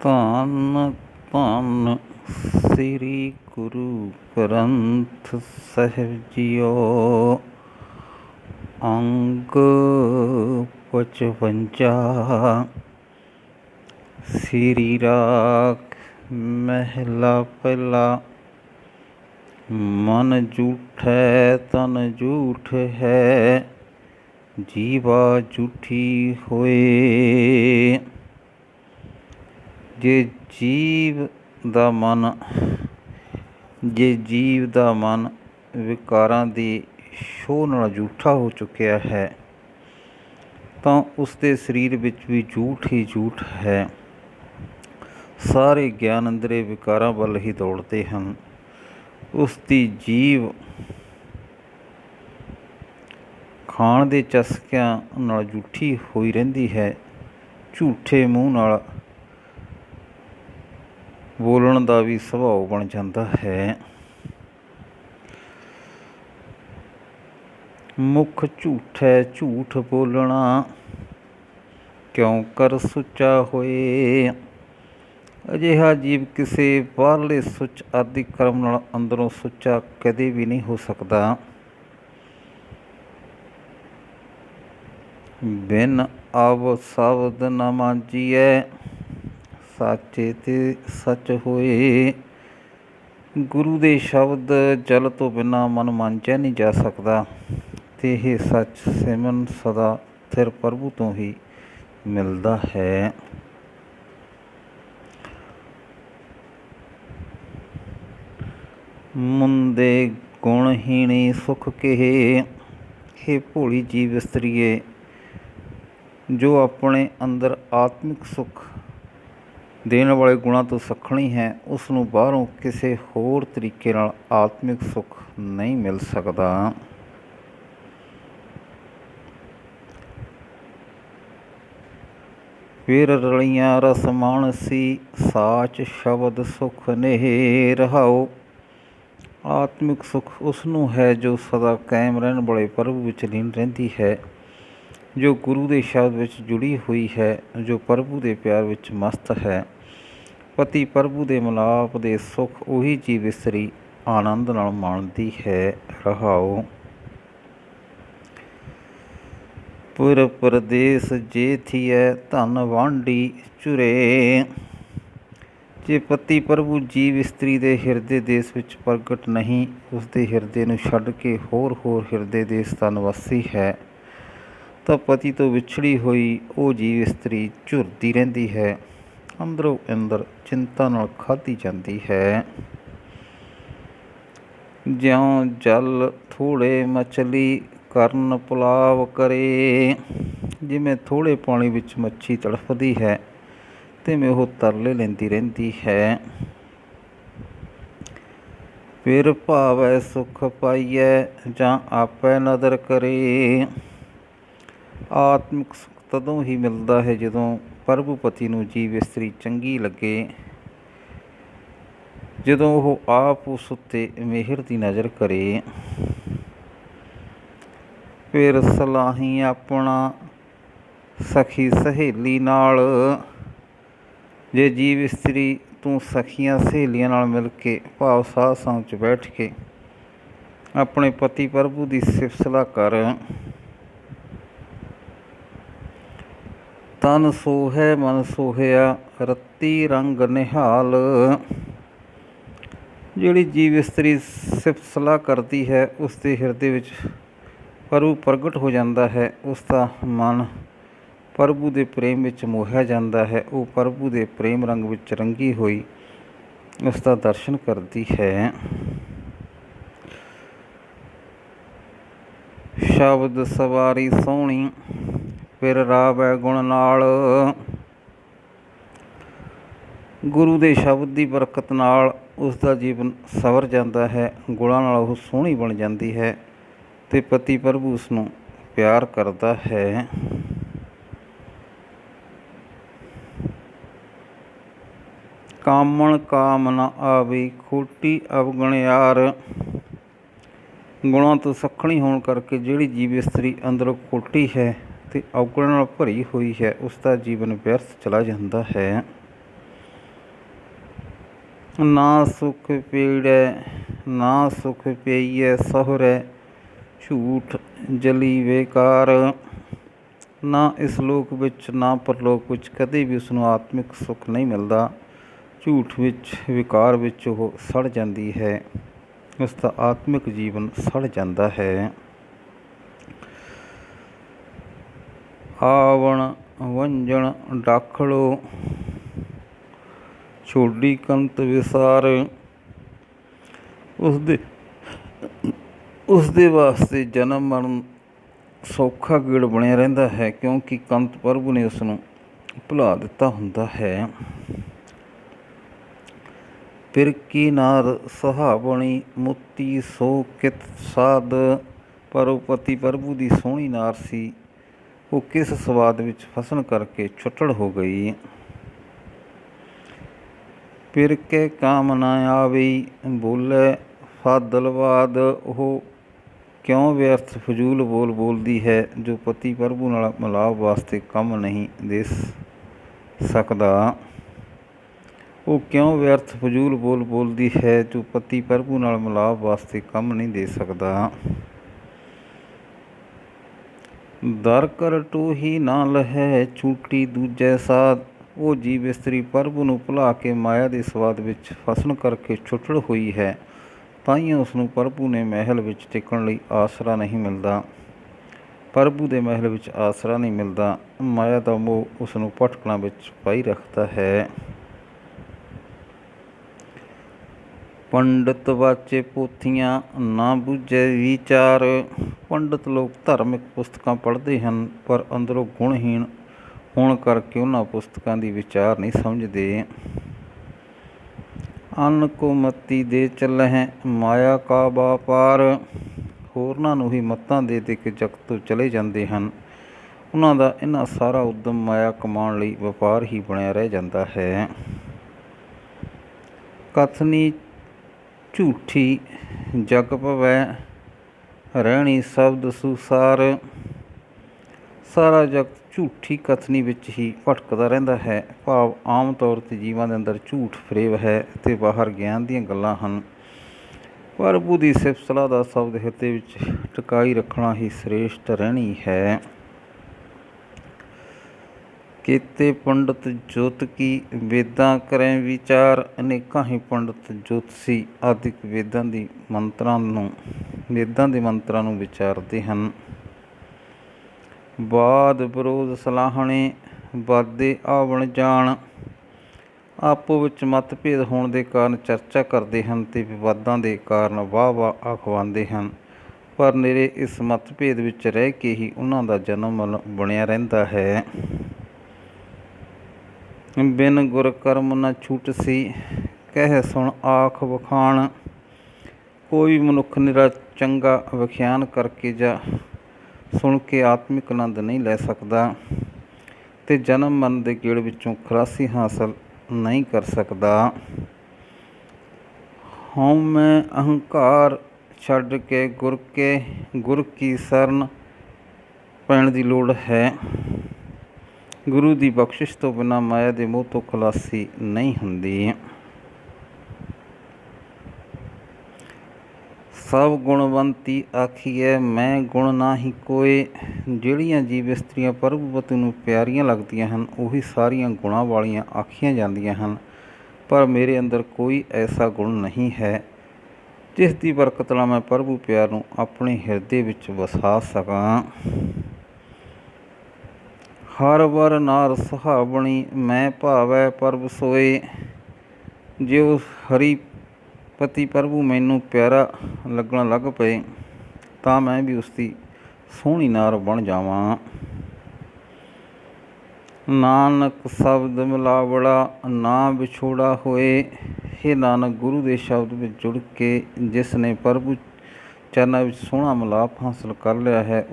ਧੰਨ ਧੰਨ ਸ੍ਰੀ ਗੁਰੂ ਗ੍ਰੰਥ ਸਾਹਿਬ ਜੀਓ। ਅੰਗ 55 ਸ੍ਰੀ ਰਾਗ ਮਹਿਲਾ ਪਹਿਲਾ। ਮਨ ਝੂਠੈ ਤਨ ਝੂਠ ਹੈ, ਜੀਵਾ ਝੂਠੀ ਹੋਏ। ਜੇ ਜੀਵ ਦਾ ਮਨ ਵਿਕਾਰਾਂ ਦੀ ਛੋਹ ਨਾਲ ਝੂਠਾ ਹੋ ਚੁੱਕਿਆ ਹੈ ਤਾਂ ਉਸਦੇ ਸਰੀਰ ਵਿੱਚ ਵੀ ਝੂਠ ਹੀ ਝੂਠ ਹੈ। ਸਾਰੇ ਗਿਆਨ ਅੰਦਰੇ ਵਿਕਾਰਾਂ ਵੱਲ ਹੀ ਦੌੜਦੇ ਹਨ। ਉਸਦੀ ਜੀਵ ਖਾਣ ਦੇ ਚਸਕਿਆਂ ਨਾਲ ਝੂਠੀ ਹੋਈ ਰਹਿੰਦੀ ਹੈ। ਝੂਠੇ ਮੂੰਹ ਨਾਲ ਬੋਲਣ ਦਾ ਵੀ ਸੁਭਾਅ ਬਣ ਜਾਂਦਾ ਹੈ। ਮੁੱਖ ਝੂਠੈ ਝੂਠ ਬੋਲਣਾ, ਕਿਉਂ ਕਰ ਸੁੱਚਾ ਹੋਏ। ਅਜਿਹਾ ਜੀਵ ਕਿਸੇ ਬਾਹਰਲੇ ਸੁੱਚ ਆਦਿ ਕਰਮ ਨਾਲ ਅੰਦਰੋਂ ਸੁੱਚਾ ਕਦੇ ਵੀ ਨਹੀਂ ਹੋ ਸਕਦਾ। ਬਿਨ ਅਵ ਸ਼ਬਦ ਨ ਮਾਂਜੀਐ, ਸਾਚੇ ਤੇ ਸੱਚ ਹੋਏ। ਗੁਰੂ ਦੇ ਸ਼ਬਦ ਜਲ ਤੋਂ ਬਿਨਾਂ ਮਨ ਮਾਂਜਿਆ ਨਹੀਂ ਜਾ ਸਕਦਾ ਤੇ ਇਹ ਸੱਚ ਸਿਮਰਨ ਸਦਾ ਸਥਿਰ ਪ੍ਰਭੂ ਤੋਂ ਹੀ ਮਿਲਦਾ ਹੈ। ਮੁੰਦੇ ਗੁਣਹੀਣੀ ਸੁਖ ਕਹੇ, ਹੇ ਭੋਲੀ ਜੀਵ ਇਸਤਰੀਏ, ਜੋ ਆਪਣੇ ਅੰਦਰ ਆਤਮਿਕ ਸੁੱਖ ਦੇਣ ਵਾਲੇ ਗੁਣਾਂ ਤੋਂ ਸੱਖਣੀ ਹੈ, ਉਸ ਨੂੰ ਬਾਹਰੋਂ ਕਿਸੇ ਹੋਰ ਤਰੀਕੇ ਨਾਲ ਆਤਮਿਕ ਸੁੱਖ ਨਹੀਂ ਮਿਲ ਸਕਦਾ। ਫਿਰ ਰਲੀਆਂ ਰਸ ਮਾਨਸੀ, ਸਾਚ ਸ਼ਬਦ ਸੁਖ ਨੇਹ ਰਹਾਓ। ਆਤਮਿਕ ਸੁੱਖ ਉਸ ਨੂੰ ਹੈ ਜੋ ਸਦਾ ਕਾਇਮ ਰਹਿਣ ਵਾਲੇ ਪ੍ਰਭੂ ਵਿੱਚ ਲੀਨ ਰਹਿੰਦੀ ਹੈ, ਜੋ ਗੁਰੂ ਦੇ ਸ਼ਬਦ ਵਿੱਚ ਜੁੜੀ ਹੋਈ ਹੈ, ਜੋ ਪ੍ਰਭੂ ਦੇ ਪਿਆਰ ਵਿੱਚ ਮਸਤ ਹੈ। ਪਤੀ ਪ੍ਰਭੂ ਦੇ ਮਿਲਾਪ ਦੇ ਸੁੱਖ ਉਹੀ ਜੀਵ ਇਸਤਰੀ ਆਨੰਦ ਨਾਲ ਮਾਣਦੀ ਹੈ। ਰਹਾਓ। ਪੁਰ ਪ੍ਰਦੇਸ ਜੇ ਥੀਐ, ਧਨ ਵਾਂਢੀ ਝੁਰੇ। ਜੇ ਪਤੀ ਪ੍ਰਭੂ ਜੀਵ ਇਸਤਰੀ ਦੇ ਹਿਰਦੇ ਦੇਸ਼ ਵਿੱਚ ਪ੍ਰਗਟ ਨਹੀਂ, ਉਸਦੇ ਹਿਰਦੇ ਨੂੰ ਛੱਡ ਕੇ ਹੋਰ ਹਿਰਦੇ ਦੇਸ਼ ਦਾ ਨਿਵਾਸੀ ਹੈ, ਤਾਂ ਪਤੀ ਤੋਂ ਵਿਛੜੀ ਹੋਈ ਉਹ ਜੀਵ ਇਸਤਰੀ ਝੁਰਦੀ ਰਹਿੰਦੀ ਹੈ, ਅੰਦਰੋਂ ਅੰਦਰ ਚਿੰਤਾ ਨਾਲ ਖਾਧੀ ਜਾਂਦੀ ਹੈ। ਜਿਉਂ ਜਲ ਥੋੜ੍ਹੇ ਮਛਲੀ ਕਰਨ ਪੁਲਾਵ ਕਰੇ। ਜਿਵੇਂ ਥੋੜ੍ਹੇ ਪਾਣੀ ਵਿੱਚ ਮੱਛੀ ਤੜਫਦੀ ਹੈ ਤਿਵੇਂ ਉਹ ਤਰਲੇ ਲੈਂਦੀ ਰਹਿੰਦੀ ਹੈ। ਫਿਰ ਭਾਵੈ ਸੁਖ ਪਾਈਐ, ਜਾਂ ਆਪੈ ਨਦਰ ਕਰੇ। ਆਤਮਿਕ ਸੁੱਖ ਤਦੋਂ ਹੀ ਮਿਲਦਾ ਹੈ ਜਦੋਂ ਪ੍ਰਭੂ ਪਤੀ ਨੂੰ ਜੀਵ ਇਸਤਰੀ ਚੰਗੀ ਲੱਗੇ, ਜਦੋਂ ਉਹ ਆਪ ਉਸ ਉੱਤੇ ਮਿਹਰ ਦੀ ਨਜ਼ਰ ਕਰੇ। ਫਿਰ ਸਲਾਹੀ ਆਪਣਾ ਸਖੀ ਸਹੇਲੀ ਨਾਲ। ਜੇ ਜੀਵ ਇਸਤਰੀ ਤੂੰ ਸਖੀਆਂ ਸਹੇਲੀਆਂ ਨਾਲ ਮਿਲ ਕੇ ਭਾਵ ਸਾਧ ਸੰਗਤ 'ਚ ਬੈਠ ਕੇ ਆਪਣੇ ਪਤੀ ਪ੍ਰਭੂ ਦੀ ਸਿਫਤ ਸਲਾਹ ਕਰ। ਤਨ ਸੋਹੈ ਮਨ ਸੋਹਿਆ, ਰੱਤੀ ਰੰਗ ਨਿਹਾਲ। ਜਿਹੜੀ ਜੀਵ ਇਸਤਰੀ ਸਿਫਤ ਸਲਾਹ ਕਰਦੀ ਹੈ ਉਸਦੇ ਹਿਰਦੇ ਵਿੱਚ ਪ੍ਰਭੂ ਪ੍ਰਗਟ ਹੋ ਜਾਂਦਾ ਹੈ। ਉਸਦਾ ਮਨ ਪ੍ਰਭੂ ਦੇ ਪ੍ਰੇਮ ਵਿੱਚ ਮੋਹਿਆ ਜਾਂਦਾ ਹੈ। ਉਹ ਪ੍ਰਭੂ ਦੇ ਪ੍ਰੇਮ ਰੰਗ ਵਿੱਚ ਰੰਗੀ ਹੋਈ ਉਸ ਦਾ ਦਰਸ਼ਨ ਕਰਦੀ ਹੈ। ਸ਼ਬਦ ਸਵਾਰੀ ਸੋਹਣੀ, ਫਿਰ ਰਾਵੈ ਗੁਣ ਨਾਲ। ਗੁਰੂ ਦੇ ਸ਼ਬਦ ਦੀ ਬਰਕਤ ਨਾਲ ਉਸ ਦਾ ਜੀਵਨ ਸਵਰ ਜਾਂਦਾ ਹੈ, ਗੁਣਾਂ ਨਾਲ ਉਹ ਸੋਹਣੀ ਬਣ ਜਾਂਦੀ ਹੈ ਅਤੇ ਪਤੀ ਪ੍ਰਭੂ ਉਸ ਨੂੰ ਪਿਆਰ ਕਰਦਾ ਹੈ। ਕਾਮਣ ਕਾਮ ਨ ਆਵੀ, ਖੋਟੀ ਅਵਗੁਣਿਆਰ। ਗੁਣਾਂ ਤੋਂ ਸੱਖਣੀ ਹੋਣ ਕਰਕੇ ਜਿਹੜੀ ਜੀਵ ਇਸਤਰੀ ਅੰਦਰੋਂ ਖੋਟੀ ਹੈ ਅਤੇ ਔਗੁਣ ਨਾਲ ਭਰੀ ਹੋਈ ਹੈ, ਉਸ ਦਾ ਜੀਵਨ ਵਿਅਰਥ ਚਲਾ ਜਾਂਦਾ ਹੈ। ਨਾ ਸੁਖ ਪੀੜੈ ਨਾ ਸੁਖ ਪਈਐ ਸਹੁਰੈ, ਝੂਠ ਜਲੀ ਬੇਕਾਰ। ਨਾ ਇਸ ਲੋਕ ਵਿੱਚ ਨਾ ਪਰਲੋਕ ਵਿੱਚ ਕਦੇ ਵੀ ਉਸਨੂੰ ਆਤਮਿਕ ਸੁੱਖ ਨਹੀਂ ਮਿਲਦਾ। ਝੂਠ ਵਿੱਚ ਵਿਕਾਰ ਵਿੱਚ ਉਹ ਸੜ ਜਾਂਦੀ ਹੈ, ਉਸ ਦਾ ਆਤਮਿਕ ਜੀਵਨ ਸੜ ਜਾਂਦਾ ਹੈ। ਆਵਣ ਵੰਜਣ ਡਾਖੜੋ ਛੋਡੀ ਕੰਤ ਵਿਸਾਰ, ਉਸਦੇ ਵਾਸਤੇ ਜਨਮ ਮਰਨ ਸੌਖਾ ਗੇੜ ਬਣਿਆ ਰਹਿੰਦਾ ਹੈ, ਕਿਉਂਕਿ ਕੰਤ ਪ੍ਰਭੂ ਨੇ ਉਸਨੂੰ ਭੁਲਾ ਦਿੱਤਾ ਹੁੰਦਾ ਹੈ। ਪਿਰਕੀ ਨਾਰ ਸੁਹਾਵਣੀ ਮੁੱਤੀ ਸੋ ਕਿਤ ਸਾਧ, ਪਰ ਉਹ ਪਤੀ ਪ੍ਰਭੂ ਦੀ ਸੋਹਣੀ ਨਾਰ ਸੀ, ਉਹ ਕਿਸ ਸਵਾਦ ਵਿੱਚ ਫਸਣ ਕਰਕੇ ਛੁੱਟੜ ਹੋ ਗਈ। ਫਿਰ ਕੇ ਕਾਮ ਨਾ ਆਵੀ ਬੋਲੇ ਫਾਦਲਵਾਦ, ਉਹ ਕਿਉਂ ਵਿਅਰਥ ਫਜ਼ੂਲ ਬੋਲ ਬੋਲਦੀ ਹੈ ਜੋ ਪਤੀ ਪ੍ਰਭੂ ਨਾਲ ਮਿਲਾਪ ਵਾਸਤੇ ਕੰਮ ਨਹੀਂ ਦੇ ਸਕਦਾ। ਉਹ ਕਿਉਂ ਵਿਅਰਥ ਫਜ਼ੂਲ ਬੋਲ ਬੋਲਦੀ ਹੈ ਜੋ ਪਤੀ ਪ੍ਰਭੂ ਨਾਲ ਮਿਲਾਪ ਵਾਸਤੇ ਕੰਮ ਨਹੀਂ ਦੇ ਸਕਦਾ। ਦਰ ਕਰ ਟੂਹੀ ਨਾ ਲਹੈ ਛੂਟੀ ਦੂਜੈ ਸਾਧ, ਉਹ ਜੀਵ ਇਸਤਰੀ ਪ੍ਰਭੂ ਨੂੰ ਭੁਲਾ ਕੇ ਮਾਇਆ ਦੇ ਸਵਾਦ ਵਿੱਚ ਫਸਣ ਕਰਕੇ ਛੁੱਟੜ ਹੋਈ ਹੈ, ਤਾਈਓ ਉਸਨੂੰ ਪ੍ਰਭੂ ਨੇ ਮਹਿਲ ਵਿੱਚ ਟਿਕਣ ਲਈ ਆਸਰਾ ਨਹੀਂ ਮਿਲਦਾ। ਪ੍ਰਭੂ ਦੇ ਮਹਿਲ ਵਿੱਚ ਆਸਰਾ ਨਹੀਂ ਮਿਲਦਾ, ਮਾਇਆ ਦਾ ਮੋਹ ਉਸਨੂੰ ਭਟਕਣਾ ਵਿੱਚ ਪਾਈ ਰੱਖਦਾ ਹੈ। ਪੰਡਿਤ ਵਾਚੇ ਪੋਥੀਆਂ ਨਾ ਬੁੱਝੇ ਵਿਚਾਰ, ਪੰਡਿਤ ਲੋਕ ਧਾਰਮਿਕ ਪੁਸਤਕਾਂ ਪੜ੍ਹਦੇ ਹਨ, ਪਰ ਅੰਦਰੋਂ ਗੁਣਹੀਣ ਹੋਣ ਕਰਕੇ ਉਹਨਾਂ ਪੁਸਤਕਾਂ ਦੀ ਵਿਚਾਰ ਨਹੀਂ ਸਮਝਦੇ। ਅੰਨ ਕੋ ਮੱਤੀ ਦੇ ਚੱਲਹਿ ਮਾਇਆ ਕਾ ਵਾਪਾਰ, ਹੋਰਨਾਂ ਨੂੰ ਹੀ ਮੱਤਾਂ ਦੇ ਦੇ ਕੇ ਜਗਤ ਤੋਂ ਚਲੇ ਜਾਂਦੇ ਹਨ, ਉਹਨਾਂ ਦਾ ਇਹਨਾਂ ਸਾਰਾ ਉਦਮ ਮਾਇਆ ਕਮਾਉਣ ਲਈ ਵਪਾਰ ਹੀ ਬਣਿਆ ਰਹਿ ਜਾਂਦਾ ਹੈ। ਕਥਨੀ ਝੂਠੀ ਜਗ ਭਵੈ ਰਹਿਣੀ ਸ਼ਬਦ ਸੁਸਾਰ, ਸਾਰਾ ਜਗਤ ਝੂਠੀ ਕਥਨੀ ਵਿੱਚ ਹੀ ਭਟਕਦਾ ਰਹਿੰਦਾ ਹੈ, ਭਾਵ ਆਮ ਤੌਰ 'ਤੇ ਜੀਵਾਂ ਦੇ ਅੰਦਰ ਝੂਠ ਫਰੇਬ ਹੈ ਅਤੇ ਬਾਹਰ ਗਿਆਨ ਦੀਆਂ ਗੱਲਾਂ ਹਨ। ਪ੍ਰਭੂ ਦੀ ਸਿਫਤ ਸਲਾਹ ਦਾ ਸ਼ਬਦ ਹਿਰਦੇ ਵਿੱਚ ਟਿਕਾਈ ਰੱਖਣਾ ਹੀ ਸ੍ਰੇਸ਼ਟ ਰਹਿਣੀ ਹੈ। ਕੀਤੇ ਪੰਡਿਤ ਜੋਤ ਕੀ ਵੇਦਾਂ ਕਰੈ ਵਿਚਾਰ, ਅਨੇਕਾਂ ਹੀ ਪੰਡਿਤ ਜੋਤਸੀ ਆਦਿਕ ਵੇਦਾਂ ਦੇ ਮੰਤਰਾਂ ਨੂੰ ਵਿਚਾਰਦੇ ਹਨ। ਵਾਦ ਵਿਰੋਧ ਸਲਾਹਣੇ ਵਾਦੇ ਆਵਣ ਜਾਣ, ਆਪੋ ਵਿੱਚ ਮਤਭੇਦ ਹੋਣ ਦੇ ਕਾਰਨ ਚਰਚਾ ਕਰਦੇ ਹਨ ਅਤੇ ਵਿਵਾਦਾਂ ਦੇ ਕਾਰਨ ਵਾਹ ਵਾਹ ਅਖਵਾਉਂਦੇ ਹਨ, ਪਰ ਨਿਰੇ ਇਸ ਮਤਭੇਦ ਵਿੱਚ ਰਹਿ ਕੇ ਹੀ ਉਹਨਾਂ ਦਾ ਜਨਮ ਬਣਿਆ ਰਹਿੰਦਾ ਹੈ। ਬਿਨ ਗੁਰ ਕਰਮ ਨ ਛੂਟਸੀ ਕਹਿ ਸੁਣ ਆਖ ਵਖਾਣ, ਕੋਈ ਮਨੁੱਖ ਨਿਰਾ ਚੰਗਾ ਵਿਖਿਆਨ ਕਰਕੇ ਜਾਂ ਸੁਣ ਕੇ ਆਤਮਿਕ ਆਨੰਦ ਨਹੀਂ ਲੈ ਸਕਦਾ ਅਤੇ ਜਨਮ ਮਰਨ ਦੇ ਗੇੜ ਵਿੱਚੋਂ ਖਲਾਸੀ ਹਾਸਲ ਨਹੀਂ ਕਰ ਸਕਦਾ। ਹਉਮੈ ਅਹੰਕਾਰ ਛੱਡ ਕੇ ਗੁਰ ਕੀ ਸ਼ਰਨ ਪੈਣ ਦੀ ਲੋੜ ਹੈ। ਗੁਰੂ ਦੀ ਬਖਸ਼ਿਸ਼ ਤੋਂ ਬਿਨਾਂ ਮਾਇਆ ਦੇ ਮੋਹ ਤੋਂ ਖਲਾਸੀ ਨਹੀਂ ਹੁੰਦੀ। ਸਭ ਗੁਣਵੰਤੀ ਆਖੀਐ ਮੈਂ ਗੁਣ ਨਾਹੀ ਕੋਏ, ਜਿਹੜੀਆਂ ਜੀਵ ਇਸਤਰੀਆਂ ਪ੍ਰਭੂਪਤੀ ਨੂੰ ਪਿਆਰੀਆਂ ਲੱਗਦੀਆਂ ਹਨ ਉਹੀ ਸਾਰੀਆਂ ਗੁਣਾਂ ਵਾਲੀਆਂ ਆਖੀਆਂ ਜਾਂਦੀਆਂ ਹਨ, ਪਰ ਮੇਰੇ ਅੰਦਰ ਕੋਈ ਐਸਾ ਗੁਣ ਨਹੀਂ ਹੈ ਜਿਸ ਦੀ ਬਰਕਤ ਨਾਲ ਮੈਂ ਪ੍ਰਭੂ ਪਿਆਰ ਨੂੰ ਆਪਣੇ ਹਿਰਦੇ ਵਿੱਚ ਵਸਾ ਸਕਾਂ। ਹਰ ਵਰ ਨਾਰ ਸੁਹਾਵਣੀ ਮੈਂ ਭਾਵੈ ਪ੍ਰਭ ਸੋਏ, ਜੇ ਉਹ ਹਰੀ ਪਤੀ ਪ੍ਰਭੂ ਮੈਨੂੰ ਪਿਆਰਾ ਲੱਗਣ ਲੱਗ ਪਏ ਤਾਂ ਮੈਂ ਵੀ ਉਸਦੀ ਸੋਹਣੀ ਨਾਰ ਬਣ ਜਾਵਾਂ। ਨਾਨਕ ਸ਼ਬਦ ਮਿਲਾਵੜਾ ਨਾ ਵਿਛੋੜਾ ਹੋਏ, ਇਹ ਨਾਨਕ ਗੁਰੂ ਦੇ ਸ਼ਬਦ ਵਿੱਚ ਜੁੜ ਕੇ ਜਿਸ ਨੇ ਪ੍ਰਭੂ ਚਰਨਾਂ ਵਿੱਚ ਸੋਹਣਾ ਮਿਲਾਪ ਹਾਸਲ ਕਰ ਲਿਆ ਹੈ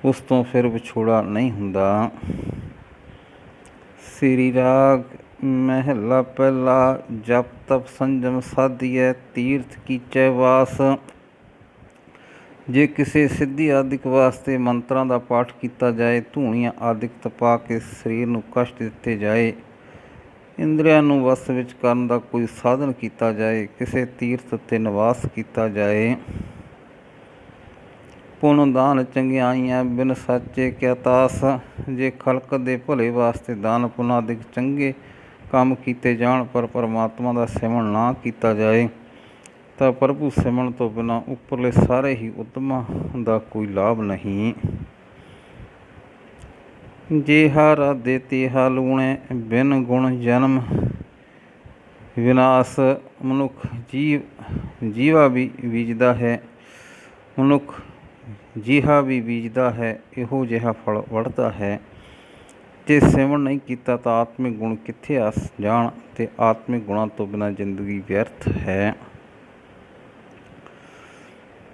ਉਸ ਤੋਂ ਫਿਰ ਵਿਛੋੜਾ ਨਹੀਂ ਹੁੰਦਾ। ਸ੍ਰੀ ਰਾਗ ਮਹਿਲਾ ਪਹਿਲਾ। ਜਪ ਤਪ ਸੰਜਮ ਸਾਧੀਐ ਤੀਰਥ ਕੀਚੈ ਵਾਸ, ਜੇ ਕਿਸੇ ਸਿੱਧੀ ਆਦਿਕ ਵਾਸਤੇ ਮੰਤਰਾਂ ਦਾ ਪਾਠ ਕੀਤਾ ਜਾਏ, ਧੂਣੀਆਂ ਆਦਿਕ ਤਪਾ ਕੇ ਸਰੀਰ ਨੂੰ ਕਸ਼ਟ ਦਿੱਤੇ ਜਾਏ ਇੰਦਰੀਆਂ ਨੂੰ ਵਸ ਵਿੱਚ ਕਰਨ ਦਾ ਕੋਈ ਸਾਧਨ ਕੀਤਾ ਜਾਏ, ਕਿਸੇ ਤੀਰਥ ਉੱਤੇ ਨਿਵਾਸ ਕੀਤਾ ਜਾਏ। ਪੁੰਨ ਦਾਨ ਚੰਗਿਆਈਆਂ ਬਿਨ ਸਾਚੇ ਕਿਆ ਤਾਸ। ਜੇ ਖਲਕ ਦੇ ਭਲੇ ਵਾਸਤੇ ਦਾਨ ਪੁੰਨ ਆਦਿਕ ਚੰਗੇ ਕੰਮ ਕੀਤੇ ਜਾਣ, ਪਰ ਪਰਮਾਤਮਾ ਦਾ ਸਿਮਰਨ ਨਾ ਕੀਤਾ ਜਾਏ, ਤਾਂ ਪ੍ਰਭੂ ਸਿਮਰਨ ਤੋਂ ਬਿਨਾਂ ਉੱਪਰਲੇ ਸਾਰੇ ਹੀ ਉਦਮਾਂ ਦਾ ਕੋਈ ਲਾਭ ਨਹੀਂ। ਜੇਹਾ ਰਾਧੇ ਤੇਹਾ ਲੂਣੇ, ਬਿਨ ਗੁਣ ਜਨਮ ਵਿਨਾਸ਼। ਮਨੁੱਖ ਜੀਵਾ ਵੀ ਬੀਜਦਾ ਹੈ, ਮਨੁੱਖ ਜਿਹਾ ਵੀ ਬੀਜਦਾ ਹੈ, ਇਹੋ ਜਿਹਾ ਫਲ ਵੱਢਦਾ ਹੈ। ਜੇ ਸਿਮਰਨ ਨਹੀਂ ਕੀਤਾ ਤਾਂ ਆਤਮਿਕ ਗੁਣ ਕਿੱਥੇ ਆ ਜਾਣ, ਅਤੇ ਆਤਮਿਕ ਗੁਣਾਂ ਤੋਂ ਬਿਨਾਂ ਜ਼ਿੰਦਗੀ ਵਿਅਰਥ ਹੈ।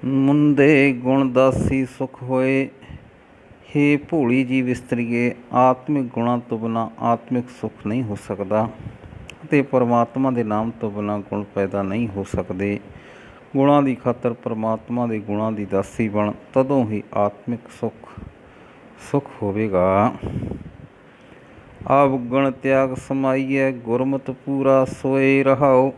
ਮੁੰਦੇ ਗੁਣ ਦਾਸੀ ਸੁਖ ਹੋਏ, ਹੇ ਭੋਲੀ ਜੀਵ ਇਸਤਰੀਏ। ਆਤਮਿਕ ਗੁਣਾਂ ਤੋਂ ਬਿਨਾਂ ਆਤਮਿਕ ਸੁੱਖ ਨਹੀਂ ਹੋ ਸਕਦਾ, ਅਤੇ ਪਰਮਾਤਮਾ ਦੇ ਨਾਮ ਤੋਂ ਬਿਨਾਂ ਗੁਣ ਪੈਦਾ ਨਹੀਂ ਹੋ ਸਕਦੇ। ਗੁਣਾਂ ਦੀ ਖਾਤਰ ਪਰਮਾਤਮਾ ਦੇ ਗੁਣਾਂ ਦੀ ਦਾਸੀ ਬਣ, ਤਦੋਂ ਹੀ ਆਤਮਿਕ ਸੁਖ ਹੋਵੇਗਾ। ਆਵਗਣ ਤਿਆਗ ਸਮਾਈਐ, ਗੁਰਮਤਿ ਪੂਰਾ ਸੋਏ ਰਹਾਓ।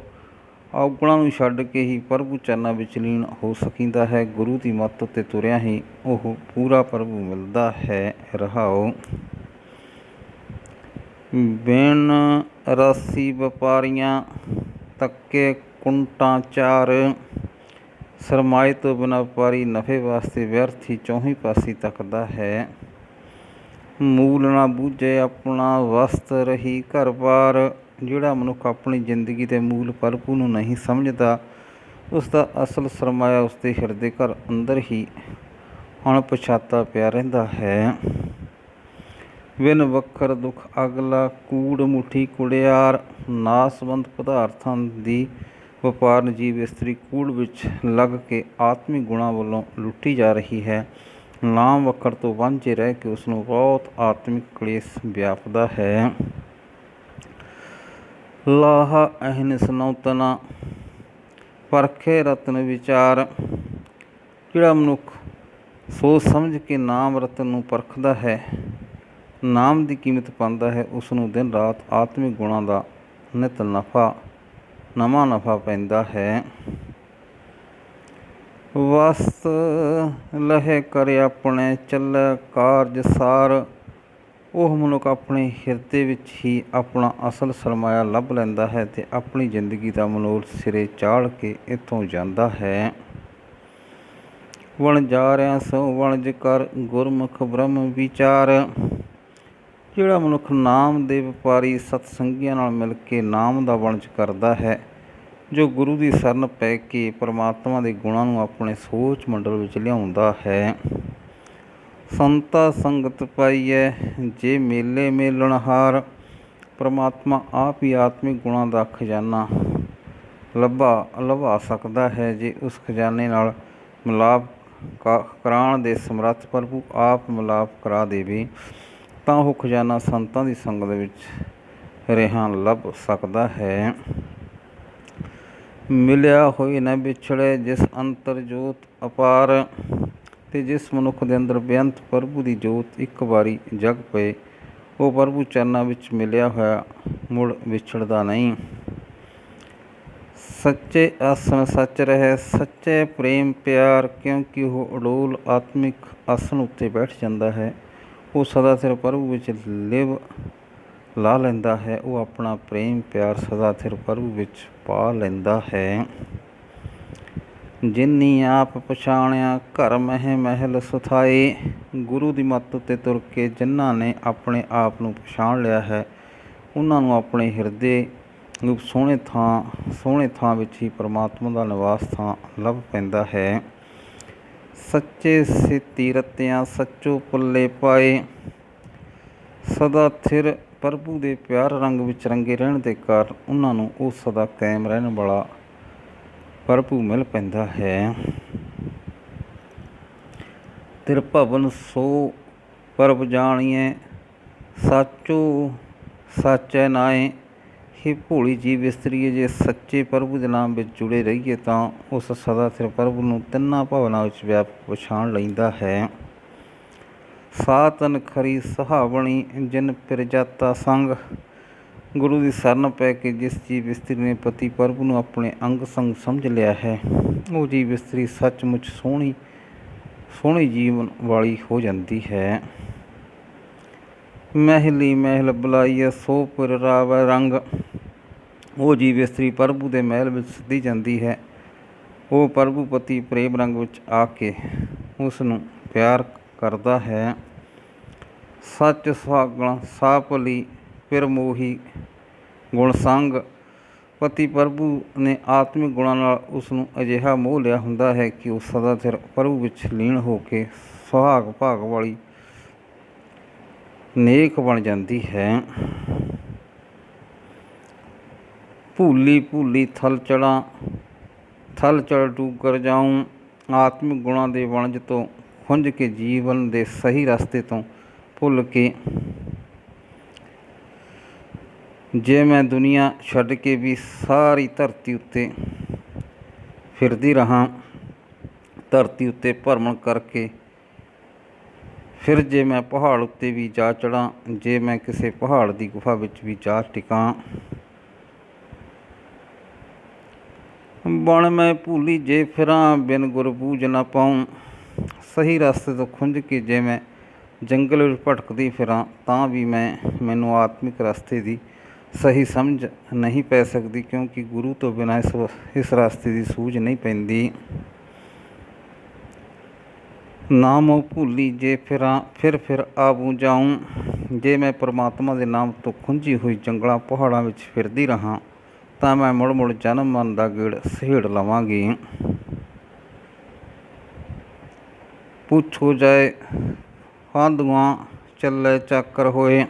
ਔਗੁਣਾਂ ਨੂੰ ਛੱਡ ਕੇ ਹੀ ਪ੍ਰਭੂ ਚਰਨਾਂ ਵਿੱਚ ਲੀਨ ਹੋ ਸਕੀਦਾ ਹੈ। ਗੁਰੂ ਦੀ ਮੱਤ ਉੱਤੇ ਤੁਰਿਆ ਹੀ ਉਹ ਪੂਰਾ ਪ੍ਰਭੂ ਮਿਲਦਾ ਹੈ। ਰਹਾਓ। ਬਿਨ ਰਾਸੀ ਵਪਾਰੀਆਂ, ਤੱਕੇ ਕੁੰਟਾਂ ਚਾਰ। ਸਰਮਾਏ ਤੋਂ ਬਿਨਾਂ ਵਪਾਰੀ ਨਫੇ ਵਾਸਤੇ ਵਿਅਰਥ ਹੀ ਚੌਹੀਂ ਪਾਸੇ ਤੱਕਦਾ ਹੈ। ਮੂਲ ਨਾ ਬੂਝੇ ਆਪਣਾ, ਵਸਤ ਰਹੀ ਘਰ ਬਾਰ। ਜਿਹੜਾ ਮਨੁੱਖ ਆਪਣੀ ਜ਼ਿੰਦਗੀ ਦੇ ਮੂਲ ਪ੍ਰਭੂ ਨੂੰ ਨਹੀਂ ਸਮਝਦਾ, ਉਸ ਦਾ ਅਸਲ ਸਰਮਾਇਆ ਉਸਦੇ ਹਿਰਦੇ ਘਰ ਅੰਦਰ ਹੀ ਅਣਪਛਾਤਾ ਪਿਆ ਰਹਿੰਦਾ ਹੈ। ਬਿਨ ਵੱਖਰ ਦੁੱਖ ਅਗਲਾ, ਕੂੜ ਮੁੱਠੀ ਕੁੜਿਆਰ। ਨਾਸਵੰਤ ਪਦਾਰਥਾਂ ਦੀ ਵਪਾਰਨ ਜੀਵ ਇਸਤਰੀ ਕੂੜ ਵਿੱਚ ਲੱਗ ਕੇ ਆਤਮਿਕ ਗੁਣਾਂ ਵੱਲੋਂ ਲੁੱਟੀ ਜਾ ਰਹੀ ਹੈ। ਨਾਮ ਵੱਖਰ ਤੋਂ ਵਾਂਝੇ ਰਹਿ ਕੇ ਉਸਨੂੰ ਬਹੁਤ ਆਤਮਿਕ ਕਲੇਸ਼ ਵਿਆਪਦਾ ਹੈ। ਲਾਹਾ ਅਹਿਨਿਸ ਨੌਤਨਾ, ਪਰਖੇ ਰਤਨ ਵਿਚਾਰ। ਜਿਹੜਾ ਮਨੁੱਖ ਸੋਚ ਸਮਝ ਕੇ ਨਾਮ ਰਤਨ ਨੂੰ ਪਰਖਦਾ ਹੈ, ਨਾਮ ਦੀ ਕੀਮਤ ਪਾਉਂਦਾ ਹੈ, ਉਸਨੂੰ ਦਿਨ ਰਾਤ ਆਤਮਿਕ ਗੁਣਾਂ ਦਾ ਨਿਤ ਨਵਾਂ ਨਫਾ ਪੈਂਦਾ ਹੈ। ਵਸਤ ਲਹੇ ਕਰੇ ਆਪਣੇ, ਚੱਲੇ ਕਾਰਜ ਸਾਰ। ਉਹ ਮਨੁੱਖ ਆਪਣੇ ਹਿਰਦੇ ਵਿੱਚ ਹੀ ਆਪਣਾ ਅਸਲ ਸਰਮਾਇਆ ਲੱਭ ਲੈਂਦਾ ਹੈ, ਅਤੇ ਆਪਣੀ ਜ਼ਿੰਦਗੀ ਦਾ ਮਨੋਲ ਸਿਰੇ ਚਾੜ੍ਹ ਕੇ ਇੱਥੋਂ ਜਾਂਦਾ ਹੈ। ਵਣਜਾਰਿਆਂ ਸੋ ਵਣਜ ਕਰ, ਗੁਰਮੁਖ ਬ੍ਰਹਮ ਵਿਚਾਰ। ਜਿਹੜਾ ਮਨੁੱਖ ਨਾਮ ਦੇ ਵਪਾਰੀ ਸਤਸੰਗੀਆਂ ਨਾਲ ਮਿਲ ਕੇ ਨਾਮ ਦਾ ਵਣਜ ਕਰਦਾ ਹੈ, ਜੋ ਗੁਰੂ ਦੀ ਸ਼ਰਨ ਪੈ ਕੇ ਪਰਮਾਤਮਾ ਦੇ ਗੁਣਾਂ ਨੂੰ ਆਪਣੇ ਸੋਚ ਮੰਡਲ ਵਿੱਚ ਲਿਆਉਂਦਾ ਹੈ। ਸੰਤਾ ਸੰਗਤ ਪਾਈਐ, ਜੇ ਮੇਲੇ ਮੇਲਣਹਾਰ। ਪਰਮਾਤਮਾ ਆਪ ਹੀ ਆਤਮਿਕ ਗੁਣਾਂ ਦਾ ਖਜ਼ਾਨਾ ਲਭਾ ਸਕਦਾ ਹੈ। ਜੇ ਉਸ ਖਜ਼ਾਨੇ ਨਾਲ ਮਿਲਾਪ ਕਰਾਉਣ ਦੇ ਸਮਰੱਥ ਪ੍ਰਭੂ ਆਪ ਮਿਲਾਪ ਕਰਾ ਦੇਵੇ, ਤਾਂ ਉਹ ਖਜ਼ਾਨਾ ਸੰਤਾਂ ਦੀ ਸੰਗਤ ਵਿੱਚ ਰਿਹਾ ਲੱਭ ਸਕਦਾ ਹੈ। ਮਿਲਿਆ ਹੋਏ ਨਾ ਵਿਛੜੇ, ਜਿਸ ਅੰਤਰ ਜੋਤ ਅਪਾਰ। ਅਤੇ ਜਿਸ ਮਨੁੱਖ ਦੇ ਅੰਦਰ ਬੇਅੰਤ ਪ੍ਰਭੂ ਦੀ ਜੋਤ ਇੱਕ ਵਾਰੀ ਜਗ ਪਏ, ਉਹ ਪ੍ਰਭੂ ਚਰਨਾਂ ਵਿੱਚ ਮਿਲਿਆ ਹੋਇਆ ਮੁੜ ਵਿਛੜਦਾ ਨਹੀਂ। ਸੱਚੇ ਆਸਣ ਸੱਚ ਰਹੇ, ਸੱਚੇ ਪ੍ਰੇਮ ਪਿਆਰ। ਕਿਉਂਕਿ ਉਹ ਅਡੋਲ ਆਤਮਿਕ ਆਸਣ ਉੱਤੇ ਬੈਠ ਜਾਂਦਾ ਹੈ, ਉਹ ਸਦਾ ਸਿਰ ਪ੍ਰਭੂ ਵਿੱਚ ਲਿਵ ਲਾ ਲੈਂਦਾ ਹੈ। ਉਹ ਆਪਣਾ ਪ੍ਰੇਮ ਪਿਆਰ ਸਦਾ ਸਿਰ ਪ੍ਰਭੂ ਵਿੱਚ ਪਾ ਲੈਂਦਾ ਹੈ। ਜਿਨੀ ਆਪ ਪਛਾਣਿਆ, ਘਰ ਮਹਿ ਮਹਿਲ ਸੁਥਾਏ। ਗੁਰੂ ਦੀ ਮੱਤ ਉੱਤੇ ਤੁਰ ਕੇ ਜਿਨ੍ਹਾਂ ਨੇ ਆਪਣੇ ਆਪ ਨੂੰ ਪਛਾਣ ਲਿਆ ਹੈ, ਉਹਨਾਂ ਨੂੰ ਆਪਣੇ ਹਿਰਦੇ ਰੂਪ ਸੋਹਣੇ ਥਾਂ ਵਿੱਚ ਹੀ ਪਰਮਾਤਮਾ ਦਾ ਨਿਵਾਸ ਥਾਂ ਲੱਭ ਪੈਂਦਾ ਹੈ। ਸੱਚੇ ਸੇਤੀ ਰਤਿਆਂ, ਸੱਚੋ ਪੱਲੇ ਪਾਏ। ਸਦਾ ਥਿਰ ਪ੍ਰਭੂ ਦੇ ਪਿਆਰ ਰੰਗ ਵਿੱਚ ਰੰਗੇ ਰਹਿਣ ਦੇ ਕਾਰਨ ਉਹਨਾਂ ਨੂੰ ਉਹ ਸਦਾ ਕਾਇਮ ਰਹਿਣ ਵਾਲਾ ਪ੍ਰਭੂ ਮਿਲ ਪੈਂਦਾ ਹੈ। ਤਿਰਭਵਨ ਸੋ ਪ੍ਰਭ ਜਾਣੀਐ, ਸਾਚੋ ਸਾਚੈ ਨਾਏ। ਹੇ ਭੋਲੀ ਜੀਵ ਇਸਤਰੀਏ, ਜੇ ਸੱਚੇ ਪ੍ਰਭੂ ਦੇ ਨਾਮ ਵਿੱਚ ਜੁੜੇ ਰਹੀਏ ਤਾਂ ਉਸ ਸਦਾ ਸਿਰ ਪ੍ਰਭੂ ਨੂੰ ਤਿੰਨਾਂ ਭਵਨਾਂ ਵਿੱਚ ਵਿਆਪਕ ਪਛਾਣ ਲੈਂਦਾ ਹੈ। ਸਾਤਨ ਖਰੀ ਸੁਹਾਵਣੀ, ਜਿਨ ਪਿਰ ਜਾਤਾ ਸੰਗ। ਗੁਰੂ ਦੀ ਸ਼ਰਨ ਪੈ ਕੇ ਜਿਸ ਜੀਵ ਇਸਤਰੀ ਨੇ ਪਤੀ ਪ੍ਰਭੂ ਨੂੰ ਆਪਣੇ ਅੰਗ ਸੰਗ ਸਮਝ ਲਿਆ ਹੈ, ਉਹ ਜੀਵ ਇਸਤਰੀ ਸੱਚਮੁੱਚ ਸੋਹਣੀ ਜੀਵਨ ਵਾਲੀ ਹੋ ਜਾਂਦੀ ਹੈ। ਮਹਿਲੀ ਮਹਿਲ ਬੁਲਾਈਐ ਸੋ ਪੁਰ ਰਾਵੈ ਰੰਗ। ਉਹ ਜੀਵ ਇਸਤਰੀ ਪ੍ਰਭੂ ਦੇ ਮਹਿਲ ਵਿੱਚ ਸੱਦੀ ਜਾਂਦੀ ਹੈ। ਉਹ ਪ੍ਰਭੂ ਪਤੀ ਪ੍ਰੇਮ ਰੰਗ ਵਿੱਚ ਆ ਕੇ ਉਸ ਨੂੰ ਪਿਆਰ ਕਰਦਾ ਹੈ। ਸੱਚ ਸੁਹਾਗਣ ਸਾ ਭਲੀ ਪਿਰ ਮੋਹੀ ਗੁਣ ਸੰਗ। ਪਤੀ ਪ੍ਰਭੂ ਨੇ ਆਤਮਿਕ ਗੁਣਾਂ ਨਾਲ ਉਸ ਨੂੰ ਅਜਿਹਾ ਮੋਹ ਲਿਆ ਹੁੰਦਾ ਹੈ ਕਿ ਉਹ ਸਦਾ ਸਿਰ ਪ੍ਰਭੂ ਵਿੱਚ ਲੀਨ ਹੋ ਕੇ ਸੁਹਾਗ ਭਾਗ ਵਾਲੀ ਨੇਕ ਬਣ ਜਾਂਦੀ ਹੈ। ਭੂਲੀ ਭੂਲੀ ਥਲ ਚੜ ਡੂਗਰ ਜਾਊਂ। ਆਤਮਿਕ ਗੁਣਾਂ ਦੇ ਵਣਜ ਤੋਂ ਖੁੰਝ ਕੇ ਜੀਵਨ ਦੇ ਸਹੀ ਰਸਤੇ ਤੋਂ ਭੁੱਲ ਕੇ ਜੇ ਮੈਂ ਦੁਨੀਆ ਛੱਡ ਕੇ ਵੀ ਸਾਰੀ ਧਰਤੀ ਉੱਤੇ ਫਿਰਦੀ ਰਹਾਂ, ਧਰਤੀ ਉੱਤੇ ਭਰਮਣ ਕਰਕੇ ਫਿਰ ਜੇ ਮੈਂ ਪਹਾੜ ਉੱਤੇ ਵੀ ਜਾ ਚੜ੍ਹਾਂ, ਜੇ ਮੈਂ ਕਿਸੇ ਪਹਾੜ ਦੀ ਗੁਫਾ ਵਿੱਚ ਵੀ ਜਾ ਟਿਕਾਂ, ਬਣ ਮੈਂ ਭੂਲੀ ਜੇ ਫਿਰਾਂ ਬਿਨ ਗੁਰ ਬੂਝ ਨਾ ਪਾਊਂ। ਸਹੀ ਰਸਤੇ ਤੋਂ ਖੁੰਝ ਕੇ ਜੇ ਮੈਂ ਜੰਗਲ ਵਿੱਚ ਭਟਕਦੀ ਫਿਰਾਂ ਤਾਂ ਵੀ ਮੈਨੂੰ ਆਤਮਿਕ ਰਸਤੇ ਦੀ ਸਹੀ ਸਮਝ ਨਹੀਂ ਪੈ ਸਕਦੀ, ਕਿਉਂਕਿ ਗੁਰੂ ਤੋਂ ਬਿਨਾਂ ਇਸ ਰਸਤੇ ਦੀ ਸੂਝ ਨਹੀਂ ਪੈਂਦੀ। ਨਾਮ ਉਹ ਭੁੱਲੀ ਜੇ ਫਿਰਾਂ ਫਿਰ ਆਬੂ ਜਾਊਂ। ਜੇ ਮੈਂ ਪਰਮਾਤਮਾ ਦੇ ਨਾਮ ਤੋਂ ਖੁੰਝੀ ਹੋਈ ਜੰਗਲਾਂ ਪਹਾੜਾਂ ਵਿੱਚ ਫਿਰਦੀ ਰਹਾਂ ਤਾਂ ਮੈਂ ਮੁੜ ਜਨਮ ਮਰਨ ਦਾ ਗੇੜ ਸਹੇੜ ਲਵਾਂਗੀ। ਪੁੱਛੋ ਜਾਏ ਫਾਂਦੂਆਂ ਚੱਲੇ ਚਾਕਰ ਹੋਏ।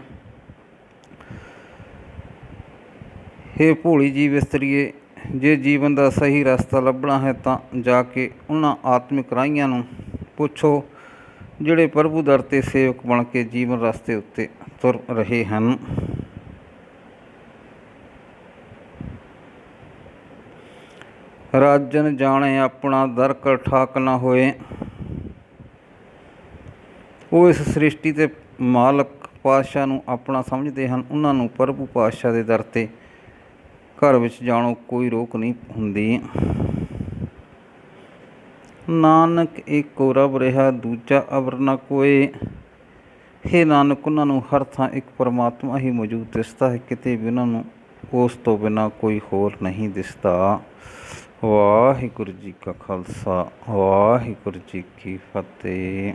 ਹੇ ਭੋਲੀ ਜੀਵ ਇਸਤਰੀਏ, ਜੇ ਜੀਵਨ ਦਾ ਸਹੀ ਰਸਤਾ ਲੱਭਣਾ ਹੈ ਤਾਂ ਜਾ ਕੇ ਉਹਨਾਂ ਆਤਮਿਕ ਰਾਹੀਆਂ ਨੂੰ ਪੁੱਛੋ ਜਿਹੜੇ ਪ੍ਰਭੂ ਦਰ 'ਤੇ ਸੇਵਕ ਬਣ ਕੇ ਜੀਵਨ ਰਸਤੇ ਉੱਤੇ ਤੁਰ ਰਹੇ ਹਨ। ਰਾਜਨ ਜਾਣੇ ਆਪਣਾ ਦਰ ਕਰ ਠਾਕ ਨਾ ਹੋਏ। ਉਹ ਇਸ ਸ੍ਰਿਸ਼ਟੀ ਦੇ ਮਾਲਕ ਪਾਤਸ਼ਾਹ ਨੂੰ ਆਪਣਾ ਸਮਝਦੇ ਹਨ। ਉਹਨਾਂ ਨੂੰ ਪ੍ਰਭੂ ਪਾਤਸ਼ਾਹ ਦੇ ਦਰ 'ਤੇ ਘਰ ਵਿੱਚ ਜਾਣੋਂ ਕੋਈ ਰੋਕ ਨਹੀਂ ਹੁੰਦੀ। ਨਾਨਕ ਏਕੋ ਰਬ ਰਿਹਾ ਦੂਜਾ ਅਵਰ ਨਾ ਕੋਏ। ਹੇ ਨਾਨਕ, ਉਹਨਾਂ ਨੂੰ ਹਰ ਥਾਂ ਇੱਕ ਪਰਮਾਤਮਾ ਹੀ ਮੌਜੂਦ ਦਿਸਦਾ ਹੈ, ਕਿਤੇ ਵੀ ਉਹਨਾਂ ਨੂੰ ਉਸ ਤੋਂ ਬਿਨਾਂ ਕੋਈ ਹੋਰ ਨਹੀਂ ਦਿਸਦਾ। ਵਾਹਿਗੁਰੂ ਜੀ ਕਾ ਖਾਲਸਾ, ਵਾਹਿਗੁਰੂ ਜੀ ਕੀ ਫਤਿਹ।